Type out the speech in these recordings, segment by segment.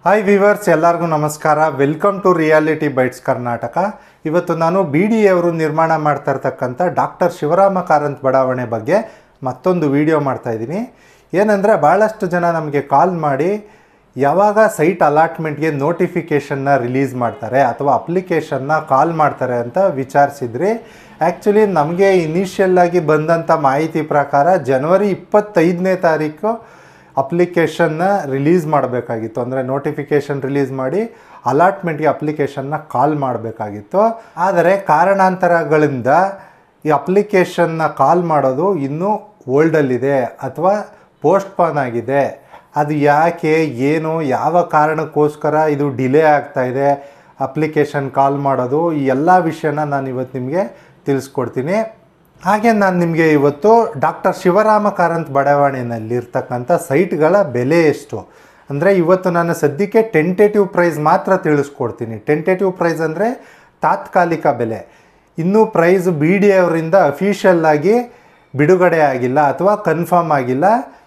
Hi viewers, ಎಲ್ಲರಿಗೂ ನಮಸ್ಕಾರ. Welcome to reality bites Karnataka. ಇವತ್ತು ನಾನು BDA ಅವರು ನಿರ್ಮಾಣ ಮಾಡ್ತಾ ಇರ್ತಕ್ಕಂಥ ಡಾಕ್ಟರ್ ಶಿವರಾಮ ಕಾರಂತ್ ಬಡಾವಣೆ ಬಗ್ಗೆ ಮತ್ತೊಂದು ವಿಡಿಯೋ ಮಾಡ್ತಾಯಿದ್ದೀನಿ. ಏನಂದರೆ ಭಾಳಷ್ಟು ಜನ ನಮಗೆ ಕಾಲ್ ಮಾಡಿ ಯಾವಾಗ ಸೈಟ್ ಅಲಾಟ್ಮೆಂಟ್ಗೆ ನೋಟಿಫಿಕೇಷನ್ನ ರಿಲೀಸ್ ಮಾಡ್ತಾರೆ ಅಥವಾ ಅಪ್ಲಿಕೇಶನ್ನ ಕಾಲ್ ಮಾಡ್ತಾರೆ ಅಂತ ವಿಚಾರಿಸಿದ್ರಿ. ಆ್ಯಕ್ಚುಲಿ ನಮಗೆ ಇನಿಷಿಯಲ್ಲಾಗಿ ಬಂದಂಥ ಮಾಹಿತಿ ಪ್ರಕಾರ ಜನವರಿ 25ನೇ ತಾರೀಕು ಅಪ್ಲಿಕೇಶನ್ನ ರಿಲೀಸ್ ಮಾಡಬೇಕಾಗಿತ್ತು. ಅಂದರೆ ನೋಟಿಫಿಕೇಷನ್ ರಿಲೀಸ್ ಮಾಡಿ ಅಲಾಟ್ಮೆಂಟ್ಗೆ ಅಪ್ಲಿಕೇಶನ್ನ ಕಾಲ್ ಮಾಡಬೇಕಾಗಿತ್ತು. ಆದರೆ ಕಾರಣಾಂತರಗಳಿಂದ ಈ ಅಪ್ಲಿಕೇಶನ್ನ ಕಾಲ್ ಮಾಡೋದು ಇನ್ನೂ ಓಲ್ಡಲ್ಲಿದೆ ಅಥವಾ ಪೋಸ್ಟ್ಪೋನ್ ಆಗಿದೆ. ಅದು ಯಾಕೆ, ಏನು, ಯಾವ ಕಾರಣಕ್ಕೋಸ್ಕರ ಇದು ಡಿಲೇ ಆಗ್ತಾಯಿದೆ ಅಪ್ಲಿಕೇಶನ್ ಕಾಲ್ ಮಾಡೋದು, ಈ ಎಲ್ಲ ವಿಷಯನ ನಾನು ಇವತ್ತು ನಿಮಗೆ ತಿಳಿಸ್ಕೊಡ್ತೀನಿ. ಹಾಗೆ ನಾನು ನಿಮಗೆ ಇವತ್ತು ಡಾಕ್ಟರ್ ಶಿವರಾಮ ಕಾರಂತ್ ಬಡಾವಣೆಯಲ್ಲಿರ್ತಕ್ಕಂಥ ಸೈಟ್ಗಳ ಬೆಲೆ ಎಷ್ಟು, ಅಂದರೆ ಇವತ್ತು ನಾನು ಸದ್ಯಕ್ಕೆ ಟೆಂಟೇಟಿವ್ ಪ್ರೈಸ್ ಮಾತ್ರ ತಿಳಿಸ್ಕೊಡ್ತೀನಿ. ಟೆಂಟೇಟಿವ್ ಪ್ರೈಸ್ ಅಂದರೆ ತಾತ್ಕಾಲಿಕ ಬೆಲೆ. ಇನ್ನೂ ಪ್ರೈಸ್ BDA ಅವರಿಂದ ಅಫಿಷಿಯಲ್ಲಾಗಿ ಬಿಡುಗಡೆ ಆಗಿಲ್ಲ ಅಥವಾ ಕನ್ಫರ್ಮ್ ಆಗಿಲ್ಲ.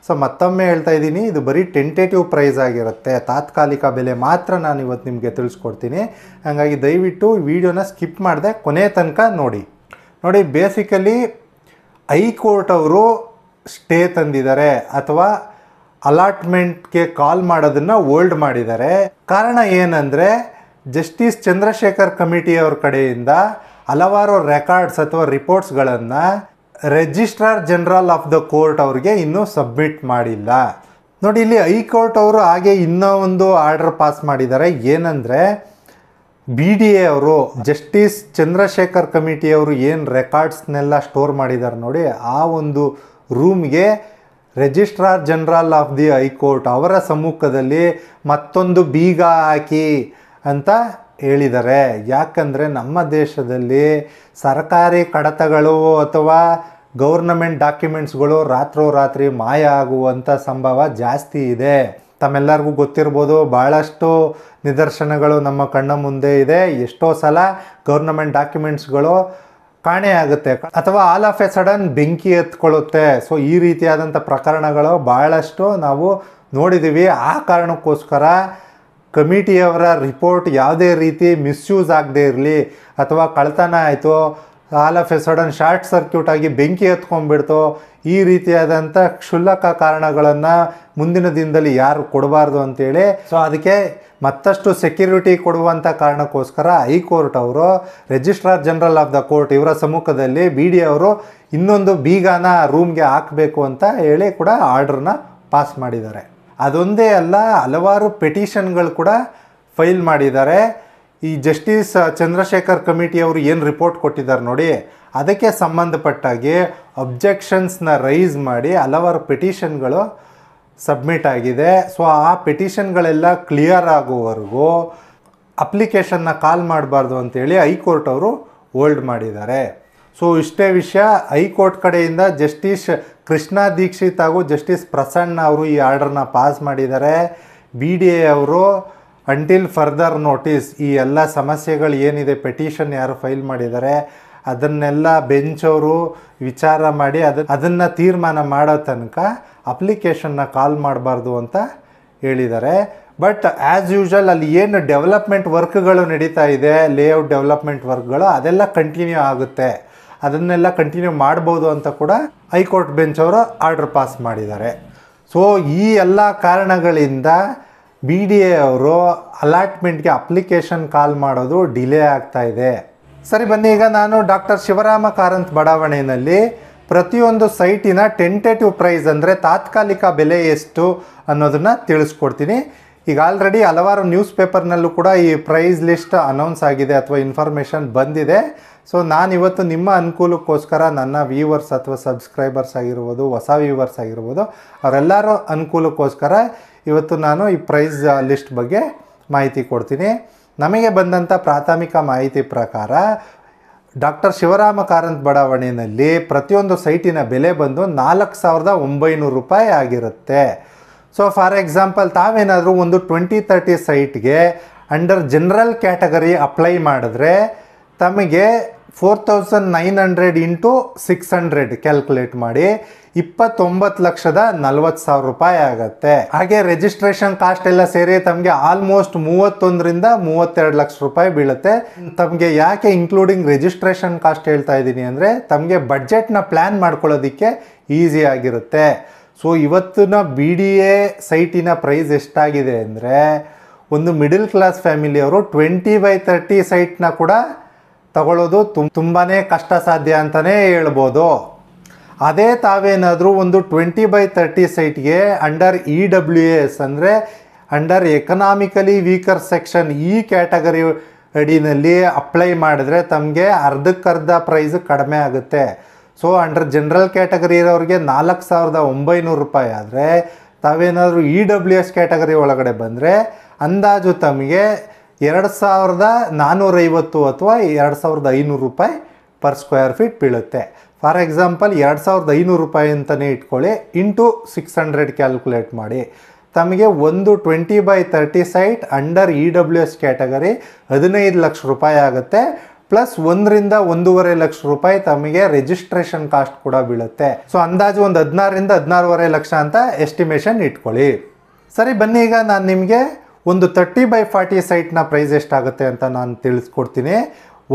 ಸೊ ಮತ್ತೊಮ್ಮೆ ಹೇಳ್ತಾ ಇದ್ದೀನಿ, ಇದು ಬರೀ ಟೆಂಟೇಟಿವ್ ಪ್ರೈಸ್ ಆಗಿರುತ್ತೆ, ತಾತ್ಕಾಲಿಕ ಬೆಲೆ ಮಾತ್ರ ನಾನು ಇವತ್ತು ನಿಮಗೆ ತಿಳಿಸ್ಕೊಡ್ತೀನಿ. ಹಾಗಾಗಿ ದಯವಿಟ್ಟು ವಿಡಿಯೋನ ಸ್ಕಿಪ್ ಮಾಡದೆ ಕೊನೆ ತನಕ ನೋಡಿ. ಬೇಸಿಕಲಿ ಹೈಕೋರ್ಟ್ ಅವರು ಸ್ಟೇ ತಂದಿದ್ದಾರೆ ಅಥವಾ ಅಲಾಟ್ಮೆಂಟ್ಗೆ ಕಾಲ್ ಮಾಡೋದನ್ನು ಹೋಲ್ಡ್ ಮಾಡಿದ್ದಾರೆ. ಕಾರಣ ಏನಂದರೆ ಜಸ್ಟಿಸ್ ಚಂದ್ರಶೇಖರ್ ಕಮಿಟಿಯವ್ರ ಕಡೆಯಿಂದ ಹಲವಾರು ರೆಕಾರ್ಡ್ಸ್ ಅಥವಾ ರಿಪೋರ್ಟ್ಸ್ಗಳನ್ನು registrar general of the court ಅವ್ರಿಗೆ ಇನ್ನೂ ಸಬ್ಮಿಟ್ ಮಾಡಿಲ್ಲ. ನೋಡಿ, ಇಲ್ಲಿ ಹೈಕೋರ್ಟ್ ಅವರು ಹಾಗೆ ಇನ್ನೂ ಒಂದು ಆರ್ಡರ್ ಪಾಸ್ ಮಾಡಿದ್ದಾರೆ. ಏನಂದರೆ BDA ಅವರು ಜಸ್ಟಿಸ್ ಚಂದ್ರಶೇಖರ್ ಕಮಿಟಿಯವರು ಏನು ರೆಕಾರ್ಡ್ಸ್ನೆಲ್ಲ ಸ್ಟೋರ್ ಮಾಡಿದ್ದಾರೆ ನೋಡಿ, ಆ ಒಂದು ರೂಮ್ಗೆ registrar general of the high court ಅವರ ಸಮ್ಮುಖದಲ್ಲಿ ಮತ್ತೊಂದು ಬೀಗ ಹಾಕಿ ಅಂತ ಹೇಳಿದ್ದಾರೆ. ಯಾಕಂದರೆ ನಮ್ಮ ದೇಶದಲ್ಲಿ ಸರ್ಕಾರಿ ಕಡತಗಳು ಅಥವಾ ಗೌರ್ನಮೆಂಟ್ ಡಾಕ್ಯುಮೆಂಟ್ಸ್ಗಳು ರಾತ್ರೋರಾತ್ರಿ ಮಾಯ ಆಗುವಂಥ ಸಂಭವ ಜಾಸ್ತಿ ಇದೆ. ತಮ್ಮೆಲ್ಲರಿಗೂ ಗೊತ್ತಿರ್ಬೋದು, ಭಾಳಷ್ಟು ನಿದರ್ಶನಗಳು ನಮ್ಮ ಕಣ್ಣ ಮುಂದೆ ಇದೆ. ಎಷ್ಟೋ ಸಲ ಗೌರ್ನಮೆಂಟ್ ಡಾಕ್ಯುಮೆಂಟ್ಸ್ಗಳು ಕಾಣೆ ಆಗುತ್ತೆ ಅಥವಾ ಆಲ್ ಆಫ್ ಎ ಸಡನ್ ಬೆಂಕಿ ಎತ್ಕೊಳ್ಳುತ್ತೆ. ಸೊ ಈ ರೀತಿಯಾದಂಥ ಪ್ರಕರಣಗಳು ಭಾಳಷ್ಟು ನಾವು ನೋಡಿದ್ದೀವಿ. ಆ ಕಾರಣಕ್ಕೋಸ್ಕರ ಕಮಿಟಿಯವರ ರಿಪೋರ್ಟ್ ಯಾವುದೇ ರೀತಿ ಮಿಸ್ಯೂಸ್ ಆಗದೆ ಇರಲಿ ಅಥವಾ ಕಳ್ತನ ಆಯಿತು, all of A sudden short circuit ಆಗಿ ಬೆಂಕಿ ಎತ್ಕೊಂಡ್ಬಿಡ್ತು, ಈ ರೀತಿಯಾದಂಥ ಕ್ಷುಲ್ಲಕ ಕಾರಣಗಳನ್ನು ಮುಂದಿನ ದಿನದಲ್ಲಿ ಯಾರು ಕೊಡಬಾರ್ದು ಅಂತೇಳಿ, ಸೊ ಅದಕ್ಕೆ ಮತ್ತಷ್ಟು ಸೆಕ್ಯೂರಿಟಿ ಕೊಡುವಂಥ ಕಾರಣಕ್ಕೋಸ್ಕರ ಹೈಕೋರ್ಟ್ ಅವರು registrar general of the court ಇವರ ಸಮ್ಮುಖದಲ್ಲಿ BDA ಅವರು ಇನ್ನೊಂದು ಬೀಗನ ರೂಮ್ಗೆ ಹಾಕಬೇಕು ಅಂತ ಹೇಳಿ ಕೂಡ ಆರ್ಡ್ರನ್ನ ಪಾಸ್ ಮಾಡಿದ್ದಾರೆ. ಅದೊಂದೇ ಅಲ್ಲ, ಹಲವಾರು ಪೆಟಿಷನ್ಗಳು ಕೂಡ ಫೈಲ್ ಮಾಡಿದ್ದಾರೆ. ಈ ಜಸ್ಟಿಸ್ ಚಂದ್ರಶೇಖರ್ ಕಮಿಟಿಯವರು ಏನು ರಿಪೋರ್ಟ್ ಕೊಟ್ಟಿದ್ದಾರೆ ನೋಡಿ, ಅದಕ್ಕೆ ಸಂಬಂಧಪಟ್ಟಾಗಿ ಅಬ್ಜೆಕ್ಷನ್ಸ್ನ ರೈಸ್ ಮಾಡಿ ಹಲವಾರು ಪೆಟಿಷನ್ಗಳು ಸಬ್ಮಿಟ್ ಆಗಿದೆ. ಸೊ ಆ ಪೆಟಿಷನ್ಗಳೆಲ್ಲ ಕ್ಲಿಯರ್ ಆಗುವವರೆಗೂ ಅಪ್ಲಿಕೇಶನ್ನ ಕಾಲ್ ಮಾಡಬಾರ್ದು ಅಂತೇಳಿ ಹೈಕೋರ್ಟ್ ಅವರು ಹೋಲ್ಡ್ ಮಾಡಿದ್ದಾರೆ. ಸೊ ಇಷ್ಟೇ ವಿಷಯ. ಹೈಕೋರ್ಟ್ ಕಡೆಯಿಂದ ಜಸ್ಟಿಸ್ ಕೃಷ್ಣ ದೀಕ್ಷಿತ್ ಹಾಗೂ ಜಸ್ಟಿಸ್ ಪ್ರಸನ್ನ ಅವರು ಈ ಆರ್ಡರ್ನ ಪಾಸ್ ಮಾಡಿದ್ದಾರೆ. BDA ಅವರು ಅಂಟಿಲ್ ಫರ್ದರ್ ನೋಟಿಸ್ ಈ ಎಲ್ಲ ಸಮಸ್ಯೆಗಳು ಏನಿದೆ, ಪೆಟಿಷನ್ ಯಾರು ಫೈಲ್ ಮಾಡಿದ್ದಾರೆ ಅದನ್ನೆಲ್ಲ ಬೆಂಚ್ ಅವರು ವಿಚಾರ ಮಾಡಿ ಅದನ್ನು ತೀರ್ಮಾನ ಮಾಡೋ ತನಕ ಅಪ್ಲಿಕೇಶನ್ನ ಕಾಲ್ ಮಾಡಬಾರ್ದು ಅಂತ ಹೇಳಿದ್ದಾರೆ. ಬಟ್ ಆ್ಯಸ್ ಯೂಶುವಲ್ ಅಲ್ಲಿ ಏನು ಡೆವಲಪ್ಮೆಂಟ್ ವರ್ಕ್ಗಳು ನಡೀತಾ ಇದೆ, ಲೇಔಟ್ ಡೆವಲಪ್ಮೆಂಟ್ ವರ್ಕ್ಗಳು, ಅದೆಲ್ಲ ಕಂಟಿನ್ಯೂ ಆಗುತ್ತೆ, ಅದನ್ನೆಲ್ಲ ಕಂಟಿನ್ಯೂ ಮಾಡ್ಬೋದು ಅಂತ ಕೂಡ ಹೈಕೋರ್ಟ್ ಬೆಂಚ್ ಅವರು ಆರ್ಡರ್ ಪಾಸ್ ಮಾಡಿದ್ದಾರೆ. ಸೊ ಈ ಎಲ್ಲ ಕಾರಣಗಳಿಂದ BDA ಅವರು ಅಲಾಟ್ಮೆಂಟ್ಗೆ ಅಪ್ಲಿಕೇಶನ್ ಕಾಲ್ ಮಾಡೋದು ಡಿಲೇ ಆಗ್ತಾ ಇದೆ. ಸರಿ, ಬನ್ನಿ, ಈಗ ನಾನು ಡಾಕ್ಟರ್ ಶಿವರಾಮ ಕಾರಂತ್ ಬಡಾವಣೆಯಲ್ಲಿ ಪ್ರತಿಯೊಂದು ಸೈಟಿನ ಟೆಂಟೇಟಿವ್ ಪ್ರೈಸ್ ಅಂದರೆ ತಾತ್ಕಾಲಿಕ ಬೆಲೆ ಎಷ್ಟು ಅನ್ನೋದನ್ನು ತಿಳಿಸ್ಕೊಡ್ತೀನಿ. ಈಗ ಆಲ್ರೆಡಿ ಹಲವಾರು ನ್ಯೂಸ್ ಪೇಪರ್ನಲ್ಲೂ ಕೂಡ ಈ ಪ್ರೈಸ್ ಲಿಸ್ಟ್ ಅನೌನ್ಸ್ ಆಗಿದೆ ಅಥವಾ ಇನ್ಫಾರ್ಮೇಷನ್ ಬಂದಿದೆ. ಸೊ ನಾನಿವತ್ತು ನಿಮ್ಮ ಅನುಕೂಲಕ್ಕೋಸ್ಕರ ನನ್ನ ವ್ಯೂವರ್ಸ್ ಅಥವಾ ಸಬ್ಸ್ಕ್ರೈಬರ್ಸ್ ಆಗಿರ್ಬೋದು, ಹೊಸ ವ್ಯೂವರ್ಸ್ ಆಗಿರ್ಬೋದು, ಅವರೆಲ್ಲರೂ ಅನುಕೂಲಕ್ಕೋಸ್ಕರ ಇವತ್ತು ನಾನು ಈ ಪ್ರೈಸ್ ಲಿಸ್ಟ್ ಬಗ್ಗೆ ಮಾಹಿತಿ ಕೊಡ್ತೀನಿ. ನಮಗೆ ಬಂದಂಥ ಪ್ರಾಥಮಿಕ ಮಾಹಿತಿ ಪ್ರಕಾರ ಡಾಕ್ಟರ್ ಶಿವರಾಮ ಕಾರಂತ್ ಬಡಾವಣೆಯಲ್ಲಿ ಪ್ರತಿಯೊಂದು ಸೈಟಿನ ಬೆಲೆ ಬಂದು 4,900 ರೂಪಾಯಿ ಆಗಿರುತ್ತೆ. ಸೊ ಫಾರ್ ಎಕ್ಸಾಂಪಲ್, ತಾವೇನಾದರೂ ಒಂದು 20-30 ಸೈಟ್ಗೆ ಅಂಡರ್ ಜನರಲ್ ಕ್ಯಾಟಗರಿ ಅಪ್ಲೈ ಮಾಡಿದ್ರೆ ತಮಗೆ 4,900 × 600 ಕ್ಯಾಲ್ಕುಲೇಟ್ ಮಾಡಿ 29,40,000 ರೂಪಾಯಿ ಆಗುತ್ತೆ. ಹಾಗೆ ರಿಜಿಸ್ಟ್ರೇಷನ್ ಕಾಸ್ಟ್ ಎಲ್ಲ ಸೇರಿ ತಮಗೆ ಆಲ್ಮೋಸ್ಟ್ 31ರಿಂದ 32 ಲಕ್ಷ ರೂಪಾಯಿ ಬೀಳುತ್ತೆ. ತಮಗೆ ಯಾಕೆ ಇನ್ಕ್ಲೂಡಿಂಗ್ ರಿಜಿಸ್ಟ್ರೇಷನ್ ಕಾಸ್ಟ್ ಹೇಳ್ತಾ ಇದ್ದೀನಿ ಅಂದರೆ ತಮಗೆ ಬಡ್ಜೆಟ್ನ ಪ್ಲ್ಯಾನ್ ಮಾಡ್ಕೊಳ್ಳೋದಕ್ಕೆ ಈಸಿ ಆಗಿರುತ್ತೆ. ಸೊ ಇವತ್ತಿನ BDA ಸೈಟಿನ ಪ್ರೈಸ್ ಎಷ್ಟಾಗಿದೆ ಅಂದರೆ ಒಂದು ಮಿಡಲ್ ಕ್ಲಾಸ್ ಫ್ಯಾಮಿಲಿಯವರು 20/30 ಸೈಟ್ನ ಕೂಡ ತಗೊಳ್ಳೋದು ತುಂಬಾ ಕಷ್ಟ ಸಾಧ್ಯ ಅಂತಲೇ ಹೇಳ್ಬೋದು. ಅದೇ ತಾವೇನಾದರೂ ಒಂದು 20/30 ಸೈಟ್ಗೆ ಅಂಡರ್ EWS ಅಂದರೆ ಅಂಡರ್ ಎಕನಾಮಿಕಲಿ ವೀಕರ್ ಸೆಕ್ಷನ್ ಈ ಕ್ಯಾಟಗರಿ ಅಡಿನಲ್ಲಿ ಅಪ್ಲೈ ಮಾಡಿದ್ರೆ ತಮಗೆ ಅರ್ಧಕ್ಕರ್ಧ ಪ್ರೈಸ್ ಕಡಿಮೆ ಆಗುತ್ತೆ. ಸೊ ಅಂಡರ್ ಜನರಲ್ ಕ್ಯಾಟಗರಿ ಇರೋರಿಗೆ 4,900 ರೂಪಾಯಿ ಆದರೆ ತಾವೇನಾದರೂ EWS ಕ್ಯಾಟಗರಿ ಒಳಗಡೆ ಬಂದರೆ ಅಂದಾಜು ತಮಗೆ 2,450 ಅಥವಾ 2,500 ರೂಪಾಯಿ ಪರ್ ಸ್ಕ್ವೇರ್ ಫೀಟ್ ಬೀಳುತ್ತೆ. ಫಾರ್ ಎಕ್ಸಾಂಪಲ್ 2,500 ರೂಪಾಯಿ ಅಂತಲೇ ಇಟ್ಕೊಳ್ಳಿ, ಇಂಟು 600 ಕ್ಯಾಲ್ಕುಲೇಟ್ ಮಾಡಿ. ತಮಗೆ ಒಂದು 20/30 site under EWS category 15 lakh ರೂಪಾಯಿ ಆಗುತ್ತೆ. ಪ್ಲಸ್ 1ರಿಂದ 1.5 ಲಕ್ಷ ರೂಪಾಯಿ ತಮಗೆ ರಿಜಿಸ್ಟ್ರೇಷನ್ ಕಾಸ್ಟ್ ಕೂಡ ಬೀಳುತ್ತೆ. ಸೊ ಅಂದಾಜು ಒಂದು 16ರಿಂದ 16.5 ಲಕ್ಷ ಅಂತ ಎಸ್ಟಿಮೇಷನ್ ಇಟ್ಕೊಳ್ಳಿ. ಸರಿ, ಬನ್ನಿ ಈಗ ನಾನು ನಿಮಗೆ ಒಂದು 30/40 ಸೈಟ್ನ ಪ್ರೈಸ್ ಎಷ್ಟಾಗುತ್ತೆ ಅಂತ ನಾನು ತಿಳಿಸ್ಕೊಡ್ತೀನಿ.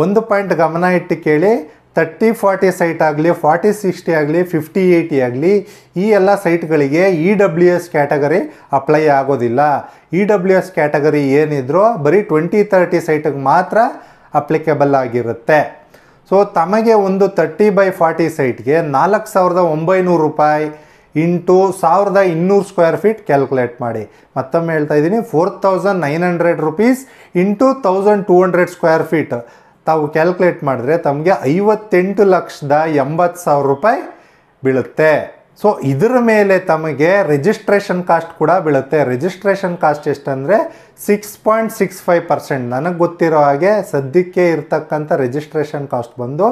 ಒಂದು ಪಾಯಿಂಟ್ ಗಮನ ಇಟ್ಟು ಕೇಳಿ. 30/40 ಸೈಟ್ ಆಗಲಿ, 40/60 ಆಗಲಿ, 50/80 ಆಗಲಿ, ಈ ಎಲ್ಲ ಸೈಟ್ಗಳಿಗೆ EWS ಕ್ಯಾಟಗರಿ ಅಪ್ಲೈ ಆಗೋದಿಲ್ಲ. EWS ಕ್ಯಾಟಗರಿ ಏನಿದ್ರು ಬರೀ 20/30 ಸೈಟಿಗೆ ಮಾತ್ರ ಅಪ್ಲಿಕೇಬಲ್ ಆಗಿರುತ್ತೆ. ಸೊ ತಮಗೆ ಒಂದು 30/40 ಸೈಟ್ಗೆ 4,900 ರೂಪಾಯಿ ಇಂಟು 1,200 ಸ್ಕ್ವೇರ್ ಫೀಟ್ ಕ್ಯಾಲ್ಕುಲೇಟ್ ಮಾಡಿ. ಮತ್ತೊಮ್ಮೆ ಹೇಳ್ತಾ ಇದ್ದೀನಿ, 4,900 ರುಪೀಸ್ ಇಂಟು 1,200 ಸ್ಕ್ವೇರ್ ಫೀಟ್ ತಾವು ಕ್ಯಾಲ್ಕುಲೇಟ್ ಮಾಡಿದ್ರೆ ತಮಗೆ 58,80,000 ರೂಪಾಯಿ ಬೀಳುತ್ತೆ. ಸೊ ಇದರ ಮೇಲೆ ತಮಗೆ ರಿಜಿಸ್ಟ್ರೇಷನ್ ಕಾಸ್ಟ್ ಕೂಡ ಬೀಳುತ್ತೆ. ರಿಜಿಸ್ಟ್ರೇಷನ್ ಕಾಸ್ಟ್ ಎಷ್ಟಂದರೆ 6.65%. ನನಗೆ ಗೊತ್ತಿರೋ ಹಾಗೆ ಸದ್ಯಕ್ಕೆ ಇರ್ತಕ್ಕಂಥ ರಿಜಿಸ್ಟ್ರೇಷನ್ ಕಾಸ್ಟ್ ಬಂದು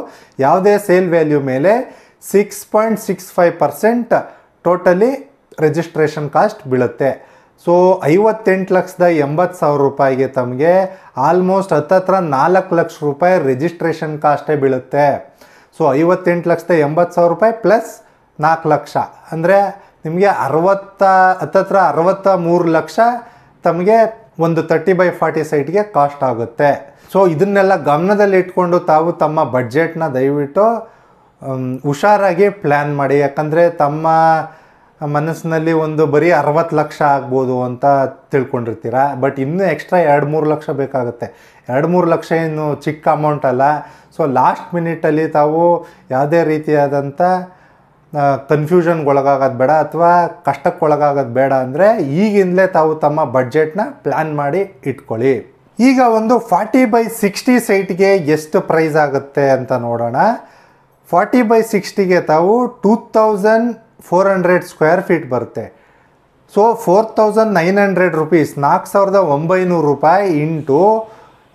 ಯಾವುದೇ ಸೇಲ್ ವ್ಯಾಲ್ಯೂ ಮೇಲೆ 6.65% ಟೋಟಲಿ ರಿಜಿಸ್ಟ್ರೇಷನ್ ಕಾಸ್ಟ್ ಬೀಳುತ್ತೆ. ಸೊ 58,80,000 ರೂಪಾಯಿಗೆ ತಮಗೆ ಆಲ್ಮೋಸ್ಟ್ ಹತ್ತತ್ರ 4 ಲಕ್ಷ ರೂಪಾಯಿ ರಿಜಿಸ್ಟ್ರೇಷನ್ ಕಾಸ್ಟೇ ಬೀಳುತ್ತೆ. ಸೊ 58,80,000 ರೂಪಾಯಿ ಪ್ಲಸ್ 4 ಲಕ್ಷ ಅಂದರೆ ನಿಮಗೆ ಹತ್ತತ್ರ 63 ಲಕ್ಷ ತಮಗೆ ಒಂದು 30/40 ಸೈಟ್ಗೆ ಕಾಸ್ಟ್ ಆಗುತ್ತೆ. ಸೊ ಇದನ್ನೆಲ್ಲ ಗಮನದಲ್ಲಿ ಇಟ್ಕೊಂಡು ತಾವು ತಮ್ಮ ಬಡ್ಜೆಟ್ನ ದಯವಿಟ್ಟು ಹುಷಾರಾಗಿ ಪ್ಲ್ಯಾನ್ ಮಾಡಿ. ಯಾಕಂದರೆ ತಮ್ಮ ಮನಸ್ಸಿನಲ್ಲಿ ಒಂದು ಬರೀ 60 ಲಕ್ಷ ಆಗ್ಬೋದು ಅಂತ ತಿಳ್ಕೊಂಡಿರ್ತೀರ. ಬಟ್ ಇನ್ನೂ ಎಕ್ಸ್ಟ್ರಾ 2-3 ಲಕ್ಷ ಬೇಕಾಗುತ್ತೆ. 2-3 ಲಕ್ಷ ಏನು ಚಿಕ್ಕ ಅಮೌಂಟ್ ಅಲ್ಲ. ಸೊ ಲಾಸ್ಟ್ ಮಿನಿಟಲ್ಲಿ ತಾವು ಯಾವುದೇ ರೀತಿಯಾದಂಥ ಕನ್ಫ್ಯೂಷನ್ಗೊಳಗಾಗೋದು ಬೇಡ ಅಥವಾ ಕಷ್ಟಕ್ಕೊಳಗಾಗೋದು ಬೇಡ ಅಂದರೆ ಈಗಿಂದಲೇ ತಾವು ತಮ್ಮ ಬಡ್ಜೆಟ್ನ ಪ್ಲ್ಯಾನ್ ಮಾಡಿ ಇಟ್ಕೊಳ್ಳಿ. ಈಗ ಒಂದು 40/60 ಸೈಟ್ಗೆ ಎಷ್ಟು ಪ್ರೈಸ್ ಆಗುತ್ತೆ ಅಂತ ನೋಡೋಣ. 40/60ಗೆ ತಾವು 2,400 ಸ್ಕ್ವೇರ್ ಫೀಟ್ ಬರುತ್ತೆ. ಸೊ 4,900 ರುಪೀಸ್ 4,900 ರೂಪಾಯಿ ಇಂಟು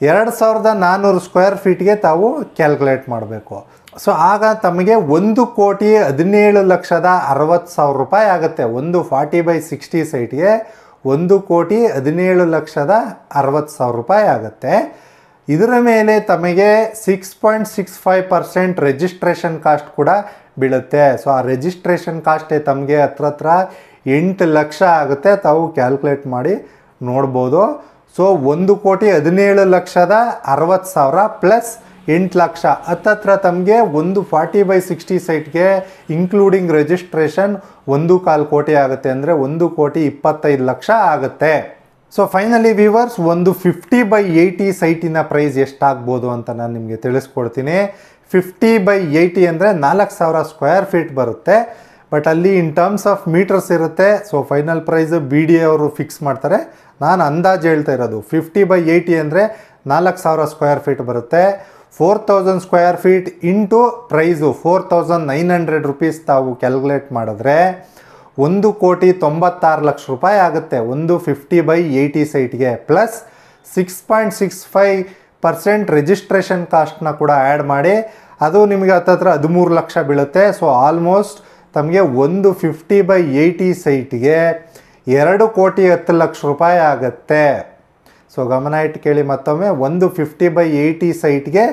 2,400 ಸ್ಕ್ವೇರ್ ಫೀಟ್ಗೆ ತಾವು ಕ್ಯಾಲ್ಕುಲೇಟ್ ಮಾಡಬೇಕು. ಸೊ ಆಗ ತಮಗೆ 1,17,60,000 ರೂಪಾಯಿ ಆಗುತ್ತೆ. ಒಂದು 40/60 ಸೈಟ್ಗೆ 1,17,60,000 ರೂಪಾಯಿ ಆಗುತ್ತೆ. ಇದರ ಮೇಲೆ ತಮಗೆ 6.65% ರಿಜಿಸ್ಟ್ರೇಷನ್ ಕಾಸ್ಟ್ ಕೂಡ ಬೀಳುತ್ತೆ. ಸೊ ಆ ರಿಜಿಸ್ಟ್ರೇಷನ್ ಕಾಸ್ಟೇ ತಮಗೆ ಹತ್ರ 8 ಲಕ್ಷ ಆಗುತ್ತೆ. ತಾವು ಕ್ಯಾಲ್ಕುಲೇಟ್ ಮಾಡಿ ನೋಡ್ಬೋದು. ಸೊ 1,17,60,000 ಪ್ಲಸ್ 8 ಲಕ್ಷ ಹತ್ತತ್ರ ತಮಗೆ ಒಂದು 40/60 ಸೈಟ್ಗೆ ಇನ್ಕ್ಲೂಡಿಂಗ್ ರಿಜಿಸ್ಟ್ರೇಷನ್ 1.25 ಕೋಟಿ ಆಗುತ್ತೆ. ಅಂದರೆ 1,25 ಲಕ್ಷ ಆಗುತ್ತೆ. ಸೊ ಫೈನಲಿ ವ್ಯೂವರ್ಸ್, ಒಂದು 50/80 ಸೈಟಿನ ಪ್ರೈಸ್ ಎಷ್ಟಾಗ್ಬೋದು ಅಂತ ನಾನು ನಿಮಗೆ ತಿಳಿಸ್ಕೊಡ್ತೀನಿ. 50/80 ಅಂದರೆ 4,000 ಸ್ಕ್ವೇರ್ ಫೀಟ್ ಬರುತ್ತೆ. ಬಟ್ ಅಲ್ಲಿ ಇನ್ ಟರ್ಮ್ಸ್ ಆಫ್ ಮೀಟರ್ಸ್ ಇರುತ್ತೆ. ಸೊ ಫೈನಲ್ ಪ್ರೈಸ್ BDA ಅವರು ಫಿಕ್ಸ್ ಮಾಡ್ತಾರೆ. ನಾನು ಅಂದಾಜು ಹೇಳ್ತಾ ಇರೋದು 50/80 ಅಂದರೆ 4,000 ಸ್ಕ್ವೇರ್ ಫೀಟ್ ಬರುತ್ತೆ. 4,000 square feet into price 4,900 rupees ತಾವು ಕ್ಯಾಲ್ಕುಲೇಟ್ ಮಾಡಿದ್ರೆ 1,96,00,000 ರೂಪಾಯಿ ಆಗುತ್ತೆ. ಒಂದು 50/80 ಸೈಟ್ಗೆ ಪ್ಲಸ್ 6.65% ರಿಜಿಸ್ಟ್ರೇಷನ್ ಕಾಸ್ಟ್ನ ಕೂಡ ಆ್ಯಡ್ ಮಾಡಿ ಅದು ನಿಮಗೆ ಹತ್ತತ್ರ 13 ಲಕ್ಷ ಬೀಳುತ್ತೆ. ಸೊ ಆಲ್ಮೋಸ್ಟ್ ತಮಗೆ ಒಂದು 50/80 ಸೈಟ್ಗೆ 2,10,00,000 ರೂಪಾಯಿ ಆಗುತ್ತೆ. ಸೊ ಗಮನ ಇಟ್ಟು ಕೇಳಿ ಮತ್ತೊಮ್ಮೆ, ಒಂದು 50/80 ಸೈಟ್ಗೆ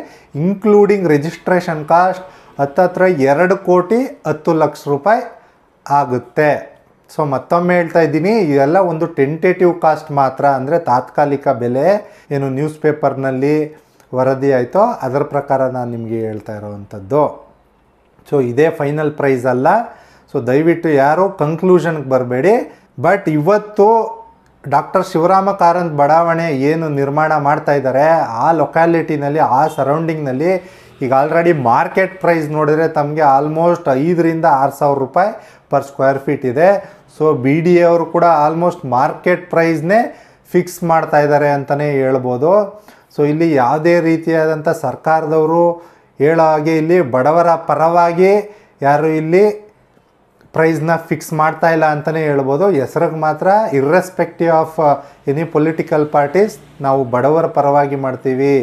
ಇನ್ಕ್ಲೂಡಿಂಗ್ ರಿಜಿಸ್ಟ್ರೇಷನ್ ಕಾಸ್ಟ್ ಹತ್ತತ್ರ 2,10,00,000 ರೂಪಾಯಿ ಆಗುತ್ತೆ. ಸೊ ಮತ್ತೊಮ್ಮೆ ಹೇಳ್ತಾ ಇದ್ದೀನಿ, ಇದೆಲ್ಲ ಒಂದು ಟೆಂಟೇಟಿವ್ ಕಾಸ್ಟ್ ಮಾತ್ರ, ಅಂದರೆ ತಾತ್ಕಾಲಿಕ ಬೆಲೆ ಏನು ನ್ಯೂಸ್ ಪೇಪರ್ನಲ್ಲಿ ವರದಿ ಆಯಿತೋ ಅದರ ಪ್ರಕಾರ ನಾನು ನಿಮಗೆ ಹೇಳ್ತಾ ಇರೋವಂಥದ್ದು. ಸೊ ಇದೇ ಫೈನಲ್ ಪ್ರೈಸ್ ಅಲ್ಲ. ಸೊ ದಯವಿಟ್ಟು ಯಾರು ಕನ್ಕ್ಲೂಷನ್ಗೆ ಬರಬೇಡಿ. ಬಟ್ ಇವತ್ತು ಡಾಕ್ಟರ್ ಶಿವರಾಮ ಕಾರಂತ್ ಬಡಾವಣೆ ಏನು ನಿರ್ಮಾಣ ಮಾಡ್ತಾ ಇದ್ದಾರೆ ಆ ಲೊಕ್ಯಾಲಿಟಿನಲ್ಲಿ, ಆ ಸರೌಂಡಿಂಗ್ನಲ್ಲಿ ಈಗ ಆಲ್ರೆಡಿ ಮಾರ್ಕೆಟ್ ಪ್ರೈಸ್ ನೋಡಿದರೆ ತಮಗೆ ಆಲ್ಮೋಸ್ಟ್ 5,000 to 6,000 ರೂಪಾಯಿ ಪರ್ ಸ್ಕ್ವೇರ್ ಫೀಟ್ ಇದೆ. ಸೊ ಬಿ ಡಿ ಎ ಅವರು ಕೂಡ ಆಲ್ಮೋಸ್ಟ್ ಮಾರ್ಕೆಟ್ ಪ್ರೈಸ್ನೇ ಫಿಕ್ಸ್ ಮಾಡ್ತಾ ಇದ್ದಾರೆ ಅಂತಲೇ ಹೇಳ್ಬೋದು. ಸೊ ಇಲ್ಲಿ ಯಾವುದೇ ರೀತಿಯಾದಂಥ ಸರ್ಕಾರದವರು ಹೇಳೋ ಹಾಗೆ ಇಲ್ಲಿ ಬಡವರ ಪರವಾಗಿ ಯಾರು ಇಲ್ಲಿ ಪ್ರೈಸ್ನ ಫಿಕ್ಸ್ ಮಾಡ್ತಾ ಇಲ್ಲ ಅಂತಲೇ ಹೇಳ್ಬೋದು. ಹೆಸ್ರಿಗೆ ಮಾತ್ರ irrespective of any political parties ನಾವು ಬಡವರ ಪರವಾಗಿ ಮಾಡ್ತೀವಿ,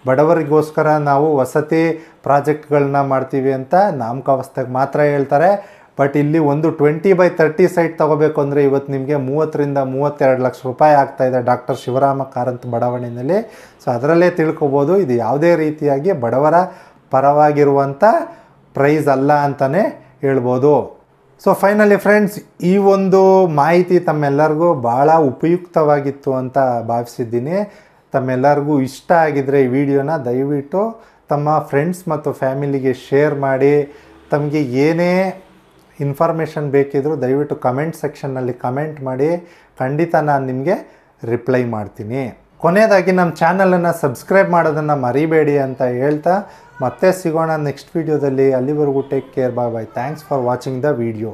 ಬಡವರಿಗೋಸ್ಕರ ನಾವು ವಸತಿ ಪ್ರಾಜೆಕ್ಟ್ಗಳನ್ನ ಮಾಡ್ತೀವಿ ಅಂತ ನಾಮಕಾವಸ್ಥೆಗೆ ಮಾತ್ರ ಹೇಳ್ತಾರೆ. ಬಟ್ ಇಲ್ಲಿ ಒಂದು 20/30 ಸೈಟ್ ತೊಗೋಬೇಕು ಅಂದರೆ ಇವತ್ತು ನಿಮಗೆ 30 to 32 ಲಕ್ಷ ರೂಪಾಯಿ ಆಗ್ತಾಯಿದೆ ಡಾಕ್ಟರ್ ಶಿವರಾಮ ಕಾರಂತ್ ಬಡಾವಣೆಯಲ್ಲಿ. ಸೊ ಅದರಲ್ಲೇ ತಿಳ್ಕೊಬೋದು ಇದು ಯಾವುದೇ ರೀತಿಯಾಗಿ ಬಡವರ ಪರವಾಗಿರುವಂಥ ಪ್ರೈಸ್ ಅಲ್ಲ ಅಂತಲೇ ಹೇಳ್ಬೋದು. ಸೊ ಫೈನಲಿ ಫ್ರೆಂಡ್ಸ್, ಈ ಒಂದು ಮಾಹಿತಿ ತಮ್ಮೆಲ್ಲರಿಗೂ ಭಾಳ ಉಪಯುಕ್ತವಾಗಿತ್ತು ಅಂತ ಭಾವಿಸಿದ್ದೀನಿ. ತಮ್ಮೆಲ್ಲರಿಗೂ ಇಷ್ಟ ಆಗಿದ್ದರೆ ಈ ವಿಡಿಯೋನ ದಯವಿಟ್ಟು ತಮ್ಮ ಫ್ರೆಂಡ್ಸ್ ಮತ್ತು ಫ್ಯಾಮಿಲಿಗೆ ಶೇರ್ ಮಾಡಿ. ತಮಗೆ ಏನೇ ಇನ್ಫಾರ್ಮೇಷನ್ ಬೇಕಿದ್ದರೂ ದಯವಿಟ್ಟು ಕಮೆಂಟ್ ಸೆಕ್ಷನ್ನಲ್ಲಿ ಕಮೆಂಟ್ ಮಾಡಿ, ಖಂಡಿತ ನಾನು ನಿಮಗೆ ರಿಪ್ಲೈ ಮಾಡ್ತೀನಿ. ಕೊನೆಯದಾಗಿ ನಮ್ಮ ಚಾನಲನ್ನು ಸಬ್ಸ್ಕ್ರೈಬ್ ಮಾಡೋದನ್ನು ಮರಿಬೇಡಿ ಅಂತ ಹೇಳ್ತಾ ಮತ್ತೆ ಸಿಗೋಣ ನೆಕ್ಸ್ಟ್ ವೀಡಿಯೋದಲ್ಲಿ. ಅಲ್ಲಿವರೆಗೂ take care, bye bye. Thanks for watching the video.